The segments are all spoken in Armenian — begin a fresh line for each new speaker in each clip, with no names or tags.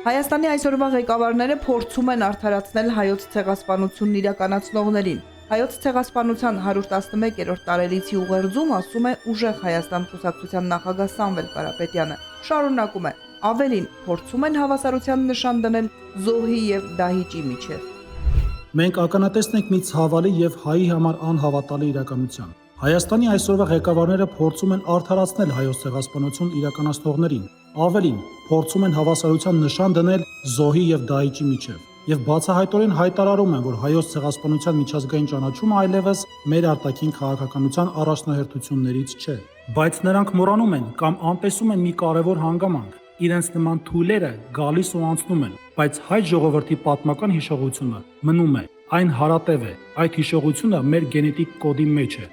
Հայաստանի այսօրվա ղեկավարները փորձում են արդարացնել հայոց ցեղասպանությունն իրականացնողներին։ Հայոց ցեղասպանության 111-րդ տարելիցի ուղերձում ասում է Ուժեղ Հայաստան կուսակցության նախագահ Սամվել Կարապետյանը։ Շարունակում է. ավելին փորձում են հավասարության նշան դնել զոհի եւ դահիճի միջև։
Մենք ականատեսն ենք մի ցավալի եւ հայի համար անհավատալի իրականության։ Հայաստանի այսօրվա ղեկավարները փորձում են արդարացնել հայոց ցեղասպանություն իրականացնողներին։ Ավելին, փորձում են հավասարության նշան դնել զոհի եւ դահիճի միջև։ Եվ բացահայտորեն հայտարարում են, որ հայոց ցեղասպանության միջազգային ճանաչումը այլևս մեր արտաքին քաղաքականության առաջնահերթություններից չէ։ Բայց նրանք մոռանում են կամ անտեսում են մի կարևոր հանգամանք։ Իրենց նման թույլերը գալիս ու անցնում են, բայց հայ ժողովրդի պատմական հիշողությունը մնում է, այն հարատև է, այդ հիշողությունը մեր գենետիկ կոդի մեջ է։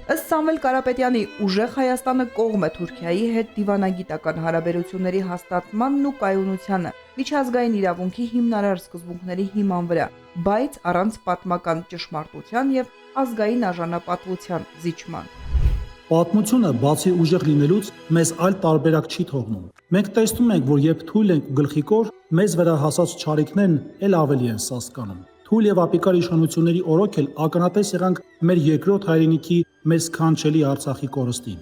Ըստ Սամվել Կարապետյանի, Ուժեղ Հայաստանը կողմ է Թուրքիայի հետ դիվանագիտական հարաբերությունների հաստատմանն ու կայունությանը միջազգային իրավունքի հիմնարար սկզբունքների հիման վրա, բայց առանց պատմական ճշմարտության եւ ազգային արժանապատվության զիջման։
Պատմությունը, բացի ուժեղ լինելուց, մեզ այլ տարբերակ չի թողնում։ Մենք տեսնում ենք, որ երբ թույլ ենք ու գլխիկոր, մեզ վրա հասած չարիքներն էլ ավելի են սասկանում։ Թույլ եւ ապիկար իշխանությունների օրոք էլ ականատես եղանք մեր երկրորդ հայրենիքի մեր սքանչելի Արցախի կորստին։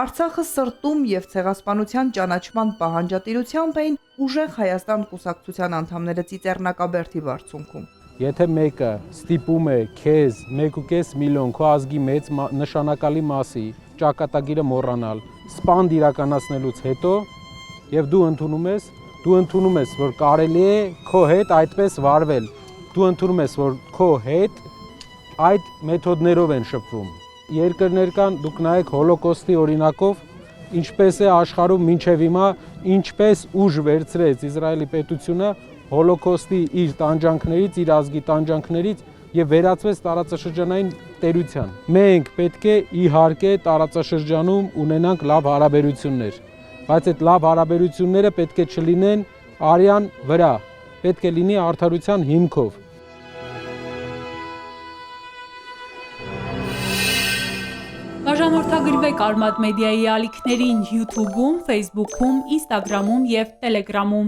Արցախը սրտում եւ ցեղասպանության ճանաչման պահանջատիրությամբ էին Ուժեղ Հայաստան կուսակցության անդամները Ծիծեռնակաբերդի բարձունքում։
Եթե մեկը ստիպում է քեզ 1.5 միլիոն քո ազգի մեծ նշանակալի մասի ճակատագիրը մոռանալ, սպանդ իրականացնելուց հետո եւ դու ընդունում ես, որ կարելի է քո հետ այդպես վարվել, դու ընդունում ես, որ քո հետ այդ մեթոդներով են շփվում։ Երկրներ կան, դուք նայեք հոլոկոստի օրինակով, ինչպես է աշխարհում մինչև հիմա, ինչպես ուժ վերցրեց Իսրայելի պետությունը հոլոկոստի իր տանջանքներից, իր ազգի տանջանքներից եւ վերածվեց տարածաշրջանային տերության։ Մենք պետք է իհարկե տարածաշրջանում ունենանք լավ հարաբերություններ, բայց այդ լավ հարաբերությունները պետք է չլինեն արյան վրա, պետք է լինի արդարության հիմքով։
Բաժանորդագրվեք Արմադ մեդիայի ալիքներին YouTube-ում, Facebook-ում, Instagram-ում եւ Telegram-ում։